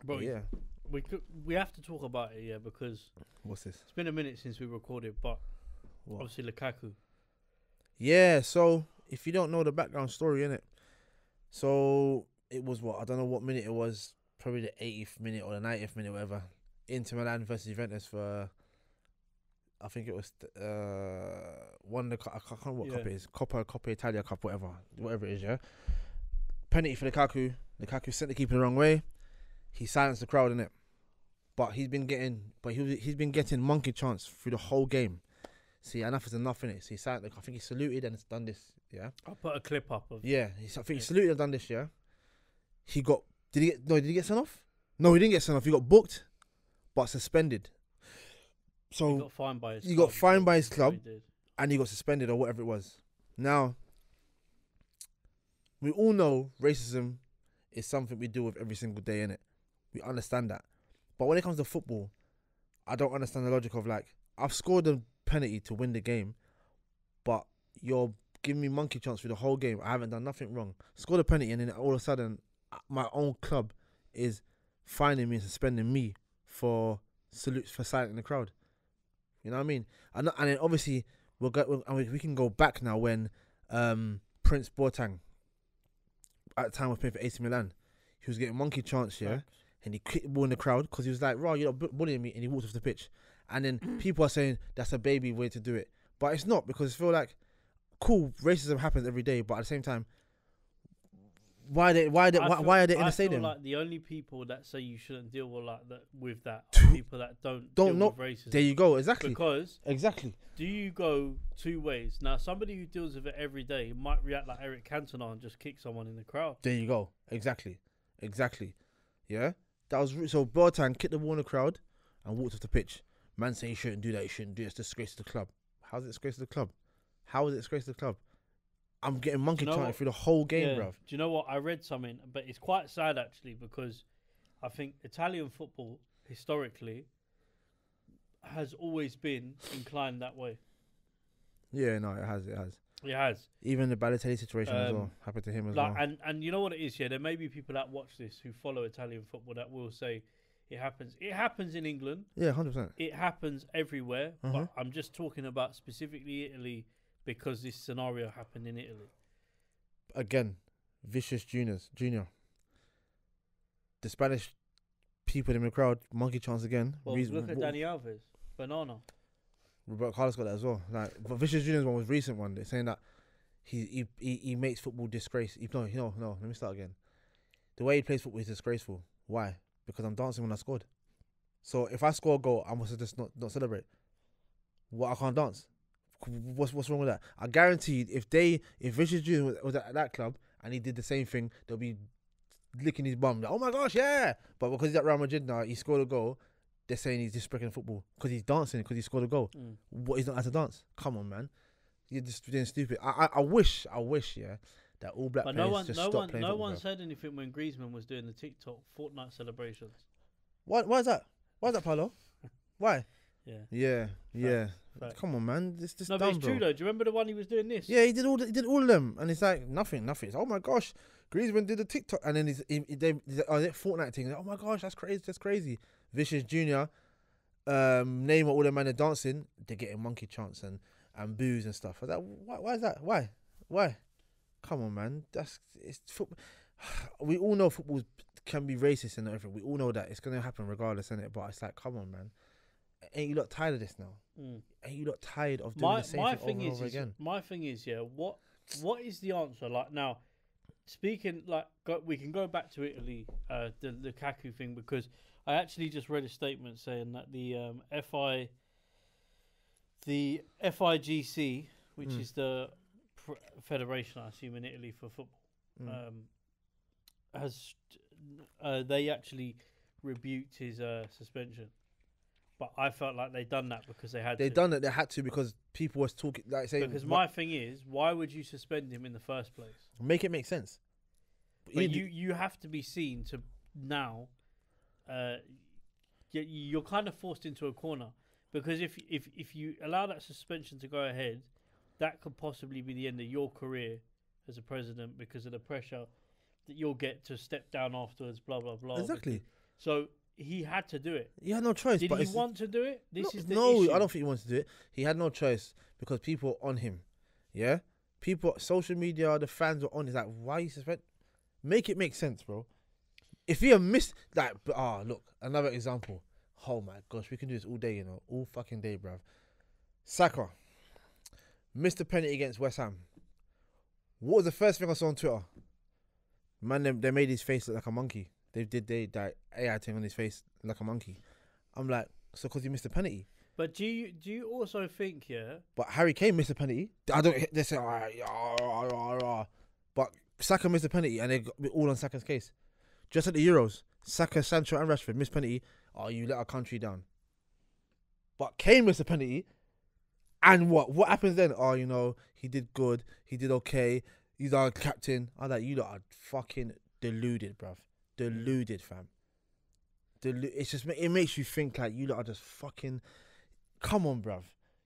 Bro, Yeah. we have to talk about it, yeah, because What's this? it's been a minute since we recorded, but What? obviously Lukaku. Yeah. So if you don't know the background story in it, so it was what, I don't know what minute it was. Probably the 80th minute or the 90th minute, whatever. Inter Milan versus Juventus for. I think it was one of the I can't remember what cup Yeah. it is. Coppa Italia Cup, whatever it is. Yeah. Penalty for Lukaku. Lukaku sent the keeper the wrong way. He silenced the crowd in it, but he's been getting monkey chants through the whole game. See, enough is enough in it. So I think he saluted and it's done this. Yeah. I'll put a clip up of. Yeah. I think he saluted and done this. Yeah. He got. Did he get sent off? No, he didn't get sent off. He got booked, but suspended. So He got fined by his he club. got fined by his That's what club. he did. And he got suspended or whatever it was. Now, we all know racism is something we deal with every single day, innit? We understand that. But when it comes to football, I don't understand the logic of, like, I've scored a penalty to win the game, but you're giving me monkey chance through the whole game. I haven't done nothing wrong. Scored a penalty and then all of a sudden, my own club is fining me and suspending me for silencing the crowd. You know what I mean? And then obviously we can go back now when Prince Boateng at the time was playing for AC Milan. He was getting monkey chants, yeah, Facts. and he kicked the ball in the crowd because he was like, "Raw, you're not bullying me," and he walked off the pitch. And then people are saying that's a baby way to do it, but it's not, because I feel like, cool, racism happens every day, but at the same time, why are they in the I stadium? feel like the only people that say you shouldn't deal with that are people that don't deal know. with racism. There you go, exactly. Because Exactly. do you go two ways? Now, somebody who deals with it every day might react like Eric Cantona and just kick someone in the crowd. There you go. Exactly. Yeah. That was so. Boateng kicked the ball in the crowd and walked off the pitch. Man saying you shouldn't do that. You shouldn't do it. It's disgrace to the club. How's it disgrace to the club? How is it disgrace to the club? I'm getting monkey Do you know chanted what? through the whole game, Yeah. bruv. Do you know what? I read something, but it's quite sad actually, because I think Italian football historically has always been inclined that way. Yeah, no, it has. It has. Even the Balotelli situation as well happened to him as well. And you know what it is, yeah? There may be people that watch this who follow Italian football that will say it happens. It happens in England. Yeah, 100%. It happens everywhere. Mhm. But I'm just talking about specifically Italy because this scenario happened in Italy. Again, Vicious Junior. The Spanish people in the crowd, monkey chants again. Well, look at Dani Alves, banana. Roberto Carlos got that as well. Like, but Vicious Junior's one was a recent one. They're saying that he makes football disgrace. No. Let me start again. The way he plays football is disgraceful. Why? Because I'm dancing when I scored. So if I score a goal, I must just not celebrate. What, I can't dance? What's wrong with that? I guarantee if Vicious Junior was at that club and he did the same thing, they'll be licking his bum. Like, oh my gosh, yeah! But because he's at Real Madrid now, he scored a goal. They're saying he's disrespecting football because he's dancing because he scored a goal. What, he's not allowed to dance? Come on, man. You're just being stupid. I wish, yeah, that all black But players just stop playing football. no one said anything when Griezmann was doing the TikTok Fortnite celebrations. Why is that? Why is that, Paolo? Why? Yeah. Yeah. Fact. Come on, man. This No, dumb, but it's true bro. though. Do you remember the one he was doing this? Yeah, he did all of them, and it's like nothing. It's, oh my gosh, Griezmann did the TikTok, and then they Fortnite thing. Like, oh my gosh, that's crazy. Vicious Junior, Neymar, all them man are dancing. They're getting monkey chants and boos and stuff. I was like, why is that? Why? Come on, man. It's football. We all know football can be racist and everything. We all know that it's gonna happen regardless, innit? But it's like, come on, man. Ain't you lot tired of this now? Ain't you lot tired of doing the same thing over and over again? My thing is, yeah. What is the answer? Like now, speaking like we can go back to Italy, the Lukaku thing, because I actually just read a statement saying that the FIGC, which is the federation, I assume, in Italy for football, they actually rebuked his suspension. But I felt like they done that because they had to. They had to because people was talking, like saying. Because my thing is, why would you suspend him in the first place? Make it make sense. But you have to be seen to now. You're kind of forced into a corner because if you allow that suspension to go ahead, that could possibly be the end of your career as a president because of the pressure that you'll get to step down afterwards. Blah blah blah. Exactly. So he had to do it. He had no choice. Did but he want to do it? This is the no, issue. I don't think he wants to do it. He had no choice because people on him. Yeah, people, social media, the fans were on. He's like, why you suspend? Make it make sense, bro. If he had missed that, look, another example. Oh my gosh, we can do this all day, all fucking day, bruv. Saka missed the penalty against West Ham. What was the first thing I saw on Twitter? Man, they made his face look like a monkey. That AI thing on his face like a monkey. I'm like, so because he missed the penalty. But do you also think, yeah? But Harry Kane missed a penalty. They say, but Saka missed a penalty, and they got all on Saka's case. Just at the Euros, Saka, Sancho, and Rashford missed penalty. Oh, you let our country down. But Kane missed a penalty, and what? What happens then? Oh, he did good. He did okay. He's our captain. I'm like, you lot are fucking deluded, bruv. Deluded, fam. It's just, it makes you think like you lot are just fucking. Come on, bruv.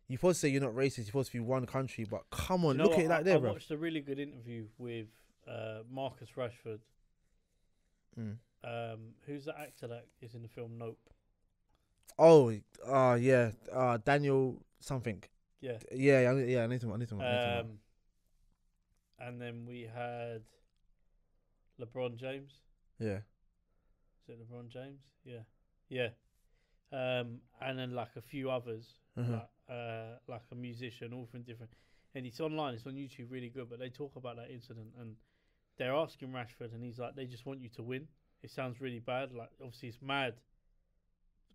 You're supposed to say you're not racist. You're supposed to be one country, but come on, look at it like there, bruv. I watched a really good interview with Marcus Rashford. Who's the actor that is in the film Nope? Oh, yeah. Daniel something. Yeah. Yeah. I need to. And then we had LeBron James. Yeah. Is it LeBron James? Yeah. Yeah. And then like a few others, like a musician, all from different. And it's online. It's on YouTube, really good. But they talk about that incident, and they're asking Rashford, and he's like, they just want you to win. It sounds really bad. Like, obviously, it's mad,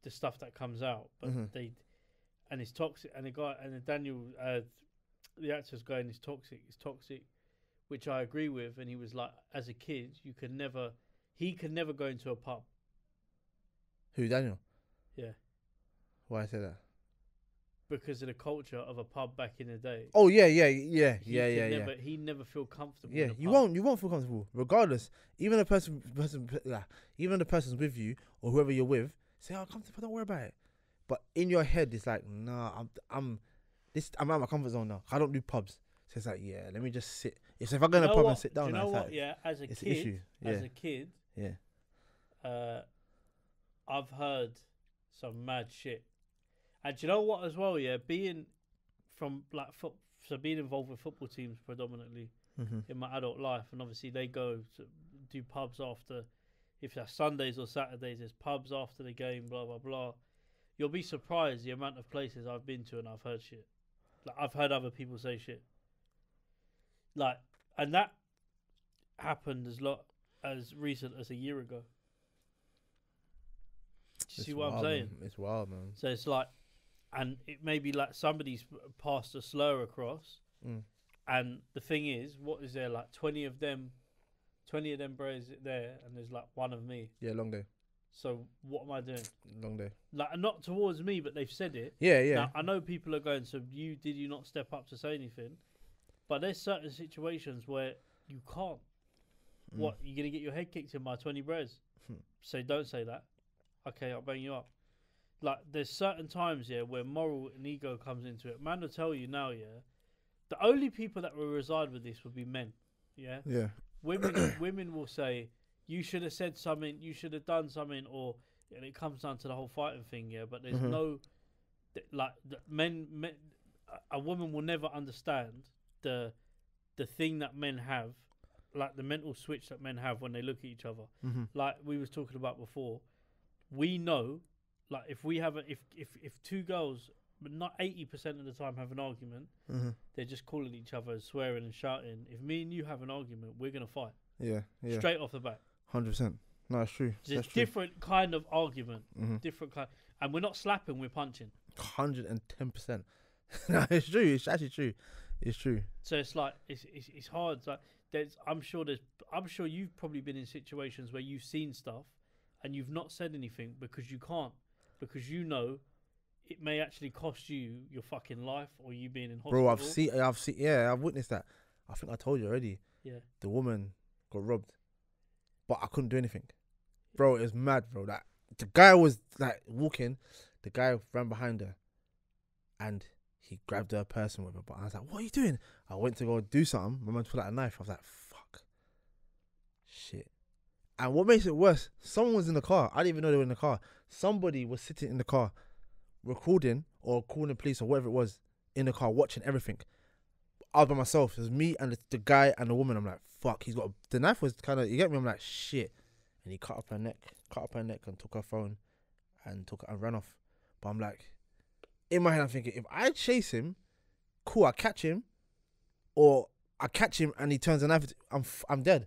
the stuff that comes out, but and it's toxic. And the guy, and the Daniel, the actor's going, it's toxic, which I agree with. And he was like, as a kid, he could never go into a pub. Who, Daniel? Yeah. Why I say that? Because of the culture of a pub back in the day. Oh yeah. He never feel comfortable. Yeah, you won't feel comfortable, regardless. Even the even the person's with you or whoever you're with, say, "Oh, comfortable, don't worry about it." But in your head, it's like, "Nah, I'm out of my comfort zone now. I don't do pubs." So it's like, "Yeah, let me just sit." If I go in a pub and sit down, you know what? Like, yeah, as a kid, I've heard some mad shit. And do you know what as well, yeah? Being from like being involved with football teams predominantly in my adult life, and obviously they go to do pubs after, if that's Sundays or Saturdays, there's pubs after the game, blah blah blah. You'll be surprised the amount of places I've been to and I've heard shit. Like, I've heard other people say shit. Like, and that happened as recent as a year ago. Do you see what I'm saying? Man. It's wild, man. So it's like, and it may be like somebody's passed a slur across, and the thing is, what is there, like 20 of them bros there, and there's like one of me. Yeah, long day. So what am I doing? Long day. Like, not towards me, but they've said it. Yeah. Now, I know people are going, so did you not step up to say anything? But there's certain situations where you can't. What, you're going to get your head kicked in by 20 bros? So don't say that. Okay, I'll bang you up. Like, there's certain times, where moral and ego comes into it. Man will tell you now, the only people that will reside with this would be men, yeah? Yeah. Women will say, you should have said something, you should have done something, or, and it comes down to the whole fighting thing, but there's no, like, a woman will never understand the thing that men have, like the mental switch that men have when they look at each other. Like we was talking about before, we know, like, if we have if two girls, but not 80% of the time, have an argument, they're just calling each other, swearing and shouting. If me and you have an argument, we're gonna fight. Yeah. Straight off the bat. 100%. No, it's true. It's different kind of argument, different kind, and we're not slapping, we're punching. 110%. No, it's true. It's actually true. It's true. So it's like it's hard. It's like I'm sure you've probably been in situations where you've seen stuff and you've not said anything because you can't, because you know it may actually cost you your fucking life or you being in hospital. Bro, I've seen. Yeah, I've witnessed that. I think I told you already. Yeah. The woman got robbed, but I couldn't do anything. Bro, it was mad, bro. That the guy was like walking, the guy ran behind her, and he grabbed her purse and whatever. But I was like, "What are you doing?" I went to go do something. My man pulled out a knife. I was like, "Fuck, shit." And what makes it worse, someone was in the car. I didn't even know they were in the car. Somebody was sitting in the car recording or calling the police or whatever it was in the car, watching everything. I was by myself. It was me and the guy and the woman. I'm like, fuck, he's got the knife was kind of, you get me? I'm like, shit. And he cut up her neck and took her phone and ran off. But I'm like, in my head, I'm thinking, if I chase him, cool, I catch him, or I catch him and he turns the knife, I'm dead.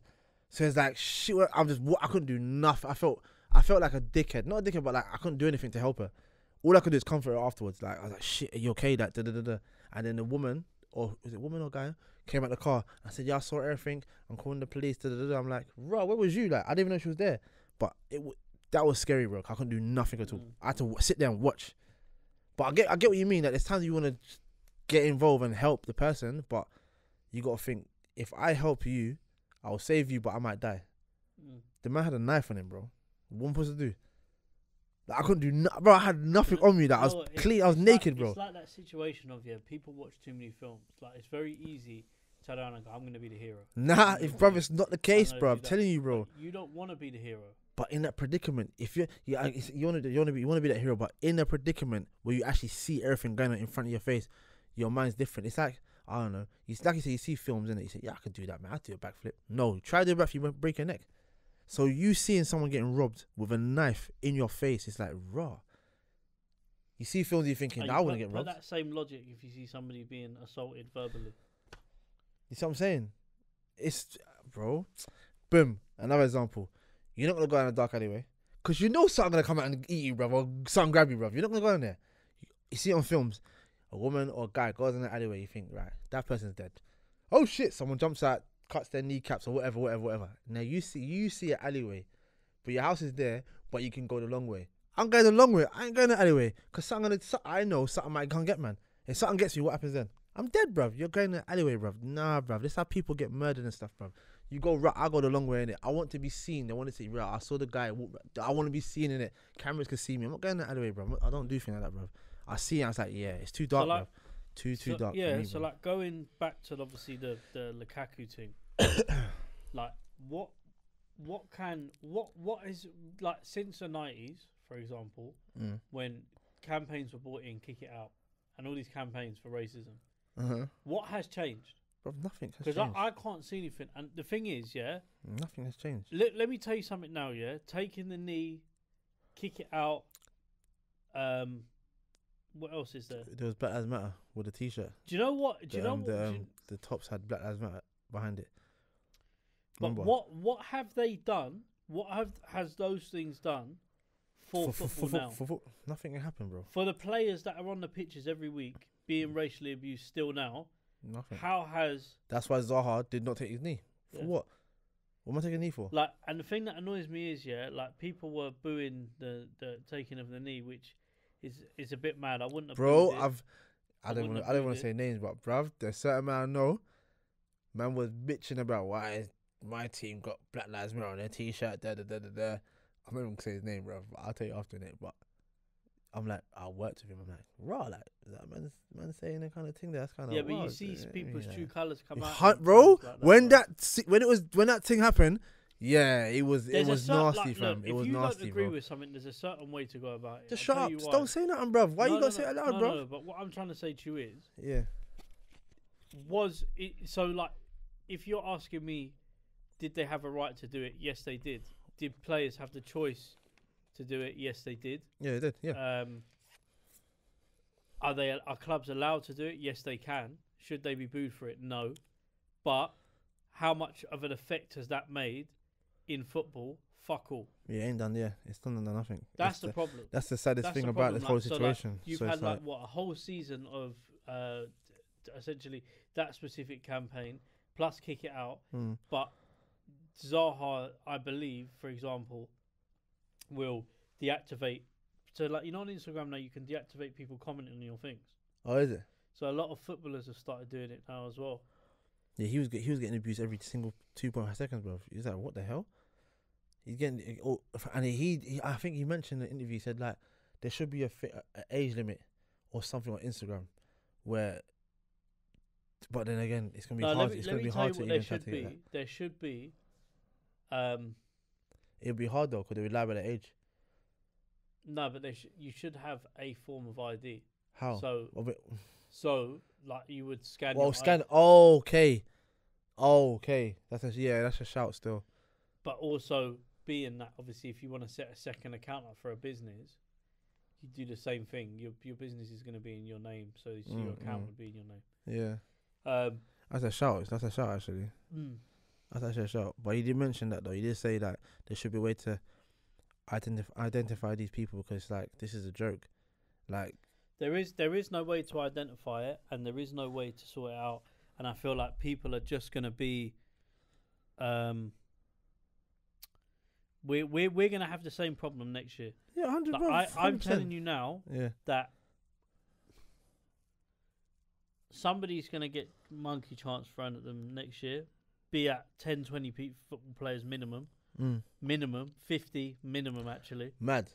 So it's like, shit, I couldn't do nothing. I felt like a dickhead. Not a dickhead, but like I couldn't do anything to help her. All I could do is comfort her afterwards. Like, I was like, shit, are you okay? That da da da da. And then the woman, or was it woman or guy, came out the car. I said, yeah, I saw everything. I'm calling the police. Da da da da. I'm like, bro, where was you? Like, I didn't even know she was there. But that was scary, bro. I couldn't do nothing at all. I had to sit there and watch. But I get what you mean. Like, there's times you want to get involved and help the person, but you got to think, if I help you, I'll save you, but I might die. The man had a knife on him, bro. What am I supposed to do? Like, I couldn't do nothing, bro. I had nothing on me. That I was clean. I was naked, bro. It's like that situation of, people watch too many films. Like, it's very easy to turn around and go, I'm going to be the hero. Nah, bro, it's not the case, bro. I'm telling you, bro. Like, you don't want to be the hero. But in that predicament, if you want to be that hero, but in a predicament where you actually see everything going on in front of your face, your mind's different. It's like, I don't know. It's like you say, you see films in it. You say, yeah, I could do that, man. I'd do a backflip. No, try to do a backflip, you break your neck. So you seeing someone getting robbed with a knife in your face, it's like raw. You see films, you're thinking, I wouldn't get robbed. But that same logic if you see somebody being assaulted verbally. You see what I'm saying? It's, bro. Boom. Another example. You're not gonna go in the dark anyway, cause you know something gonna come out and eat you, bro, or something grab you, bro. You're not gonna go in there. You see it on films. A woman or a guy goes in the alleyway, you think, right, that person's dead. Oh shit, someone jumps out, cuts their kneecaps or whatever. Now you see an alleyway, but your house is there, but you can go the long way. I'm going the long way. I ain't going the alleyway, cause I know something might come get, man. If something gets me, what happens then? I'm dead, bruv. You're going the alleyway, bruv. Nah, bruv. This is how people get murdered and stuff, bruv. You go right, I go the long way in it. I want to be seen. I want to see, right, I saw the guy. I want to be seen in it. Cameras can see me. I'm not going the alleyway, bruv. I don't do things like that, bruv. I see it, I was like, yeah, it's too dark, so like, bruv. Too dark. Yeah, for me, so bruv. like going back to obviously the Lukaku thing, like what is, like, since the 90s, for example, when campaigns were brought in, Kick It Out, and all these campaigns for racism, what has changed? Bruv, nothing has Because changed. I can't see anything, and the thing is, Nothing has changed. let me tell you something now, taking the knee, Kick It Out, what else is there? There was Black Lives Matter with a T-shirt. Do you know what? Do you know what? The tops had Black Lives Matter behind it. But Remember? what have they done? What has those things done for football now? Nothing can happen, bro. For the players that are on the pitches every week being racially abused still now, Nothing. how has... That's why Zaha did not take his knee. For what? What am I taking a knee for? Like, and the thing that annoys me is, like, people were booing the taking of the knee, which is a bit mad. I wouldn't have Bro, booed it. I don't want to say names, but bruv, there's certain man I know. Man was bitching about why my team got Black Lives Matter on their T-shirt. I'm not even gonna say his name, bruv. I'll tell you after it. But I'm like, I worked with him. I'm like, raw, like that man saying that kind of thing. That's kind of but you see people's true colours come out. Bro, like when that thing happened, yeah, it was nasty, fam. It was nasty, bro. If you don't agree with something, there's a certain way to go about it. Just shut up. Just don't say nothing, bruv. Why you gotta say it loud, bro? No, but what I'm trying to say to you is, was it so? Like, if you're asking me, did they have a right to do it? Yes, they did. Did players have the choice to do it? Yes, they did. Yeah, they did. Yeah. Are clubs allowed to do it? Yes, they can. Should they be booed for it? No. But how much of an effect has that made in football? Fuck all. Yeah, ain't done. Yeah, it's done nothing. That's the problem. That's the saddest thing about this whole situation. So you've had a whole season of essentially that specific campaign plus Kick It Out, but Zaha, I believe, for example, will deactivate. So, like, you know, on Instagram now you can deactivate people commenting on your things. Oh, is it? So a lot of footballers have started doing it now as well. Yeah, he was getting abused every single 2.5 seconds, bro. He's like, what the hell? He's getting, and he I think he mentioned in the interview, he said, like, there should be a age limit or something on Instagram where, but then again, it's gonna be hard. It's gonna be hard to even try to get that. There should be, It'd be hard though, because they would lie by their age. No, but you should have a form of ID. How? So, Of it- like you would scan. Well, your scan. Oh, okay. Oh, okay. That's a shout still. But also, being that obviously, if you want to set a second account up for a business, you do the same thing. Your business is going to be in your name, so your account would be in your name. Yeah. That's a shout. That's a shout actually. Mm. That's actually a shout. But you did mention that though. You did say that there should be a way to identify these people, because like this is a joke. Like There is no way to identify it, and there is no way to sort it out. And I feel like people are just going to be, we're going to have the same problem next year. yeah, 100. Like, I'm telling you now Yeah. that somebody's going to get monkey chance thrown at them next year. Be at 10, 20 football players minimum. Minimum 50 minimum actually. Mad.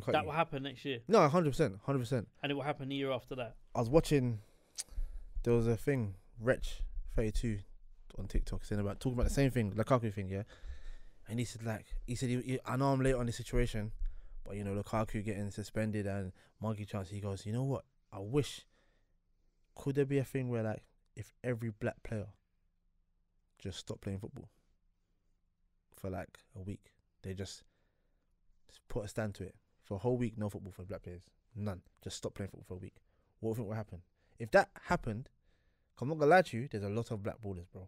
That will happen next year. No, 100%, 100%. And it will happen the year after that. I was watching. There was a thing, Wretch32 on TikTok, saying talking about the same thing, Lukaku thing, yeah. And he said I know I'm late on this situation, but you know Lukaku getting suspended and monkey chance. He goes, you know what? I wish. Could there be a thing where like if every black player just stopped playing football for like a week, they just put a stand to it for a whole week, no football for black players, none, just stop playing football for a week. What do you think will happen? If that happened, I'm not gonna lie to you, there's a lot of black ballers, bro.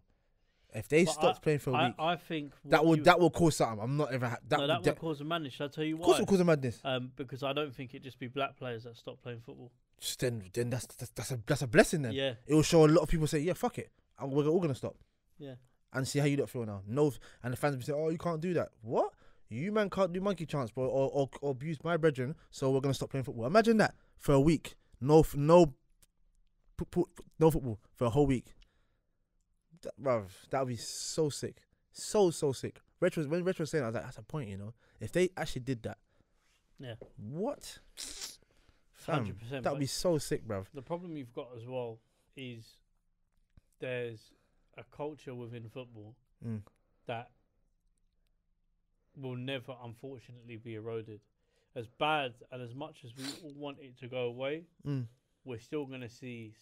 If they stopped playing for a week, I think that will cause something. I'm not ever that will cause a madness. Shall I tell you why? Of course, it will cause a madness. Because I don't think it just be black players that stop playing football. Just then that's a blessing. Then Yeah, it will show a lot of people say, yeah, fuck it, and we're all gonna stop. yeah. And see how you lot feel now. No, and the fans will say, oh, you can't do that. What? You man can't do monkey chance, bro, or abuse my brethren, so we're gonna stop playing football. Imagine that for a week. No football for a whole week. Bruv, that would be so sick. So sick. When Retro was saying that, I was like, that's a point, you know. If they actually did that. Yeah. What? Fam, 100%. that would be so sick, bruv. The problem you've got as well is there's a culture within football that will never, unfortunately, be eroded. As bad and as much as we all want it to go away, we're still going to see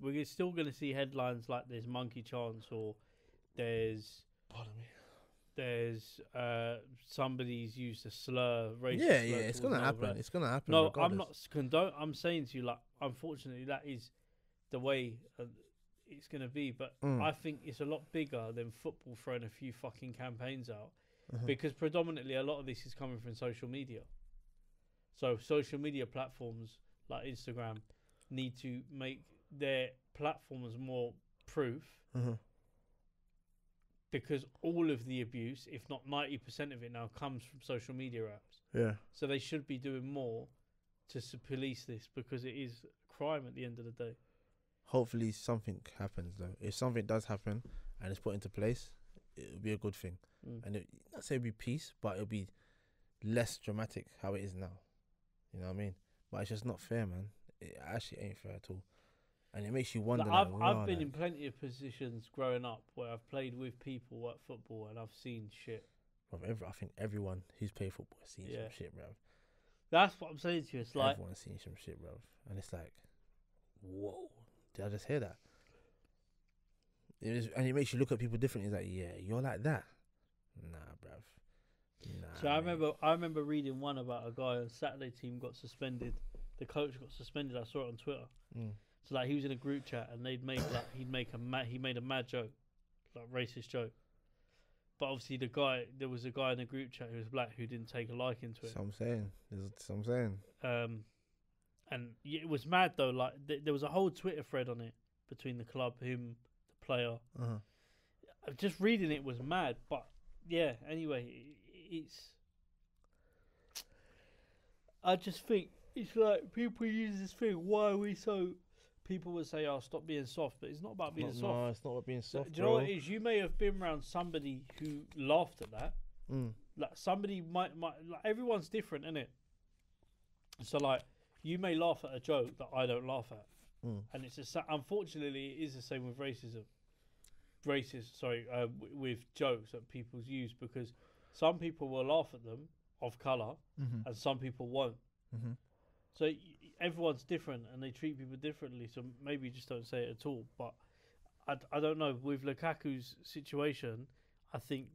we're still going to see headlines like there's monkey chance or there's somebody's used a slur, racist slur. Yeah, it's gonna happen. It's gonna happen. No, regardless. I'm not condone. I'm saying to you, like, unfortunately, that is the way it's gonna be. But I think it's a lot bigger than football throwing a few fucking campaigns out, because predominantly a lot of this is coming from social media. So social media platforms like Instagram need to make their platforms more proof. Because all of the abuse, if not 90% of it now, comes from social media apps. Yeah. So they should be doing more to police this, because it is crime at the end of the day. Hopefully something happens though. If something does happen and it's put into place, it'll be a good thing. And not say it'll be peace, but it'll be less dramatic how it is now. You know what I mean? But it's just not fair, man. It actually ain't fair at all. And it makes you wonder. Like, I've been in plenty of positions growing up where I've played with people at football and I've seen shit. I think everyone who's played football has seen some shit, bruv. That's what I'm saying to you. It's like everyone's seen some shit, bruv. And it's like, whoa, did I just hear that? And it makes you look at people differently. It's like, yeah, you're like that. Nah, bruv. Nah. So I remember reading one about a guy on Saturday team got suspended. The coach got suspended. I saw it on Twitter. So like he was in a group chat and he made a mad joke, like racist joke. But obviously there was a guy in the group chat who was black who didn't take a liking to it. So I'm saying. And it was mad though. Like there was a whole Twitter thread on it between the club, him, the player. Just reading it was mad. But yeah, anyway, I just think it's like people use this thing. Why are we so? People would say, "Oh, stop being soft," but it's not about being soft. No, it's not about being soft. Do you know what it is? You may have been around somebody who laughed at that. Like somebody might like everyone's different, innit? So like you may laugh at a joke that I don't laugh at, and it's just unfortunately it is the same with racism. With jokes that people use, because some people will laugh at them of colour, Mm-hmm. and some people won't. Mm-hmm. So everyone's different, and they treat people differently. So maybe just don't say it at all. But I don't know. With Lukaku's situation, I think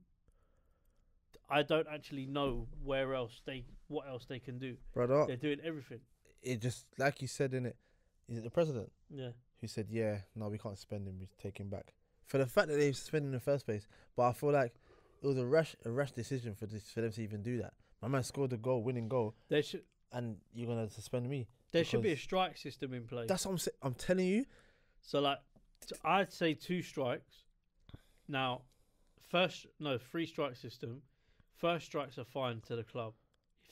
I don't actually know what else they can do. Brother, They're doing everything. it just like you said in it. Is it the president Yeah. who said, "Yeah, no, we can't spend him. We take him back." For the fact that they suspended him in the first place, but I feel like it was a rash decision for them to even do that. My man scored the winning goal, There should and you're gonna suspend me. there should be a Because strike system in place. That's what I'm saying. I'm telling you. So like, I'd say 2 strikes. Now, 3 strike system. First strikes are fine to the club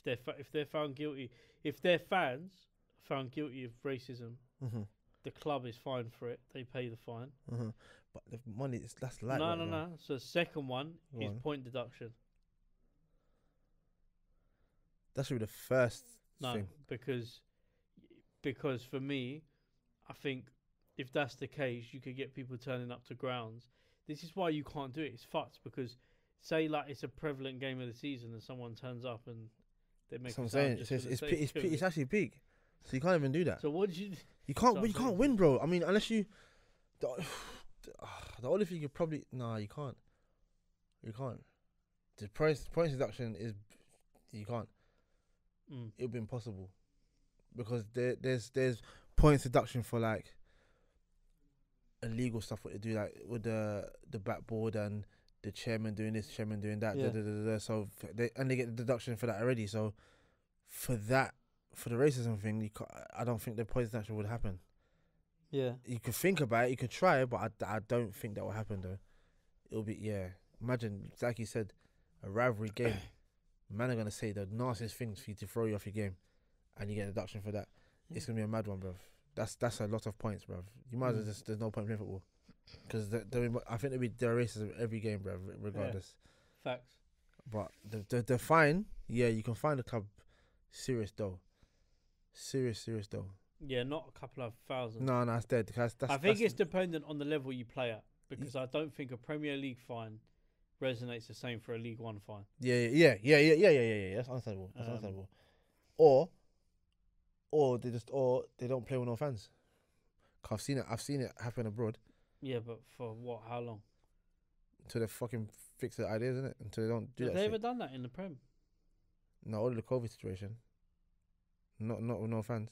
if they're found guilty. If their fans found guilty of racism, Mm-hmm. the club is fine for it. They pay the fine. Mm-hmm. But the money that's like No. So the second one Go is on. point deduction. That should be the first No, thing. because for me, I think if that's the case, you could get people turning up to grounds. This is why you can't do it. It's fucked because say like it's a prevalent game of the season and someone turns up and they make. That's what I'm saying. It's actually big, so you can't even do that. So what did you? You can't. So I'm You can't saying- win, bro. I mean, unless you. The only thing you could probably you can't. You can't. The points deduction is you can't. Mm. It would be impossible because there's points deduction for like illegal stuff. What they do like with the backboard and the chairman doing this, chairman doing that. Yeah. So they get the deduction for that already. So for the racism thing, I don't think the points deduction would happen. Yeah. You could think about it, you could try it, but I don't think that will happen though. It'll be Imagine, like you said, a rivalry game. Man are gonna say the nastiest things for you to throw you off your game, and you get a deduction for that. Yeah. It's gonna be a mad one, bruv. That's a lot of points, bruv. You might as well just there's no point playing football, because I think there are racism every game, bruv, regardless. Facts. But the fine, you can find the club serious though. Serious though. Yeah, not a couple of thousand. No, it's dead. I think it's dependent on the level you play at because I don't think a Premier League fine resonates the same for a League One fine. Yeah. That's understandable. Understandable. Or they don't play with no fans. 'Cause I've seen it happen abroad. Yeah, but for what? How long? Until they fucking fix the ideas, isn't it? Until they don't do Have that they shit. ever done that in the Prem? No, only the COVID situation. Not with no fans.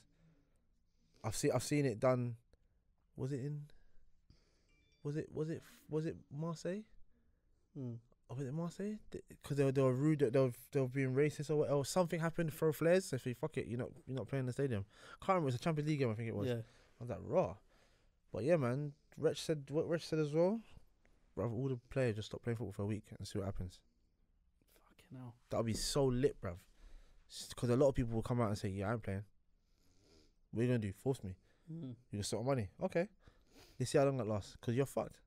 I've seen it done. Was it Marseille? Or was it Marseille? Because they were rude. They were being racist or whatever. Something happened. Throw flares. So fuck it. You're not playing in the stadium. Can't remember. It was a Champions League game. I think it was. Yeah. I was like raw. But yeah, man. Rich said what Rich said as well. Bro, all the players just stop playing football for a week and see what happens. Fucking hell. That'll be so lit, bruv. Because a lot of people will come out and say, "Yeah, I'm playing." What are you gonna do? Force me? You can sort money. Okay. Let's see how long that lasts. Because you're fucked.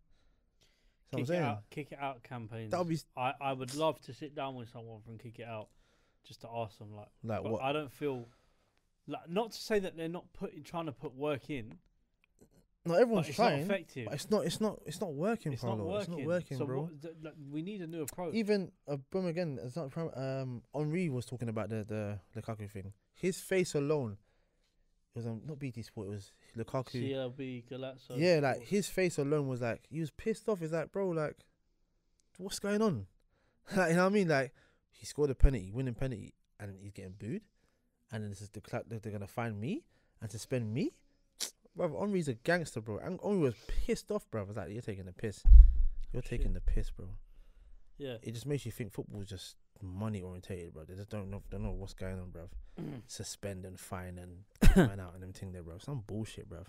So I'm saying. Kick it out campaigns. That'll be I would love to sit down with someone from Kick It Out, just to ask them like but what? I don't feel like, not to say that they're not trying to put work in. No, But everyone's it's trying. not effective. But it's not working, It's not Paulo. working. It's not working, so bro. we need a new approach. Even boom again. It's not. Henri was talking about the Lukaku thing. His face alone. It was not BT Sport. It was Lukaku. CLB Galazzo. Yeah, like his face alone was like he was pissed off. He's like, bro, like, what's going on? Like, you know what I mean? Like, he scored a penalty, winning penalty, and he's getting booed, and then this is they're gonna find me and suspend me. Bro, Henri's a gangster, bro. And Henri was pissed off, bro. I was like, you're taking the piss. You're taking the piss, bro. Yeah. It just makes you think football is just money orientated, bro. They just don't know what's going on, bro. Suspend and fine and man out and everything there, bro. Some bullshit, bro.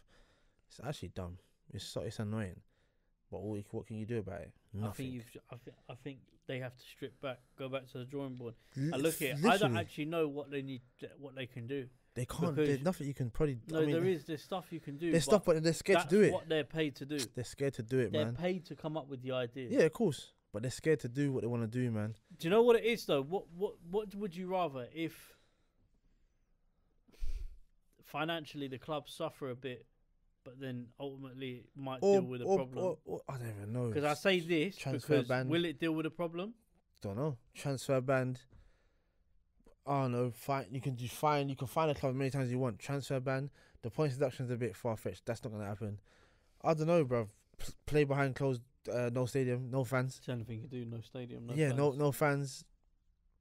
It's actually dumb. It's annoying. But what can you do about it? Nothing. I think they have to strip back, go back to the drawing board. I look at it. I don't Literally. actually know what they can do. They can't. because- There's nothing you can probably. No, there's stuff you can do. There's stuff, but they're scared to that's do it. what they're paid to do. They're scared to do it, They're man. paid to come up with the idea. Yeah, of course. But they're scared to do what they want to do, man. Do you know what it is though? What would you rather if financially the clubs suffer a bit, but then ultimately it might deal with a problem? Or I don't even know. Because I say this Transfer because ban. will it deal with a problem? don't know, transfer ban. I don't know. Fine, you can do fine. You can find a club as many times as you want. Transfer ban. The points deduction is a bit far fetched. That's not gonna happen. I don't know, bro. Play behind closed, no stadium, no fans. It's the only thing you do. No stadium. No Yeah, fans. no fans,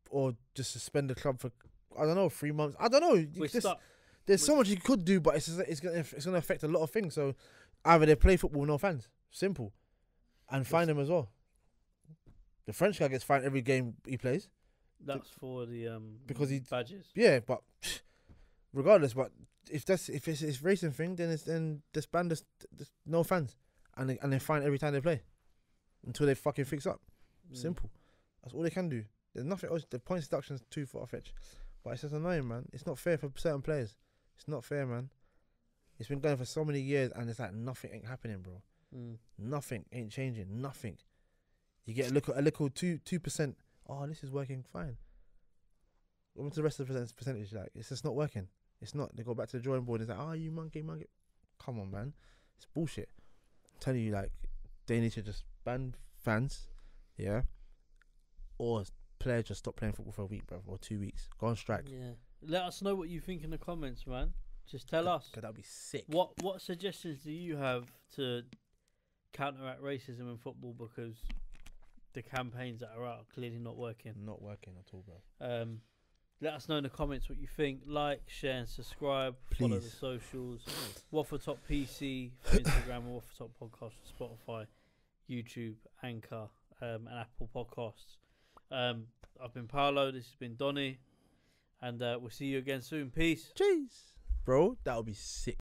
or just suspend the club for, I don't know, 3 months. I don't know. We're stuck. There's so much you could do, but it's gonna affect a lot of things. So either they play football with no fans, simple, and fine them as well. The French guy gets fined every game he plays. That's for the because he badges. Yeah, but regardless, but if it's racing thing, then disband this no fans, and they fine every time they play, until they fucking fix up. Simple. That's all they can do. There's nothing else. The points deduction's too far fetched, but it's just annoying, man. It's not fair for certain players. It's not fair, man. It's been going for so many years, and it's like nothing ain't happening, bro. Nothing ain't changing. Nothing. You get a little 2%. Oh, this is working fine. What's the rest of the percentage like? It's just not working. It's not. They go back to the drawing board and it's like, oh, you monkey. Come on, man. It's bullshit. I'm telling you, like, they need to just ban fans, yeah, or players just stop playing football for a week, bro, or 2 weeks. Go on strike. Yeah. Let us know what you think in the comments, man. Just tell us. Cause that'd be sick. What suggestions do you have to counteract racism in football? Because the campaigns that are out are clearly not working. Not working at all, bro. Let us know in the comments what you think. Like, share, and subscribe. Please. Follow the socials. Waffle Top PC for Instagram, and Waffle Top Podcast for Spotify, YouTube, Anchor, and Apple Podcasts. I've been Paolo. This has been Donny, and we'll see you again soon. Peace. Jeez, bro, that would be sick.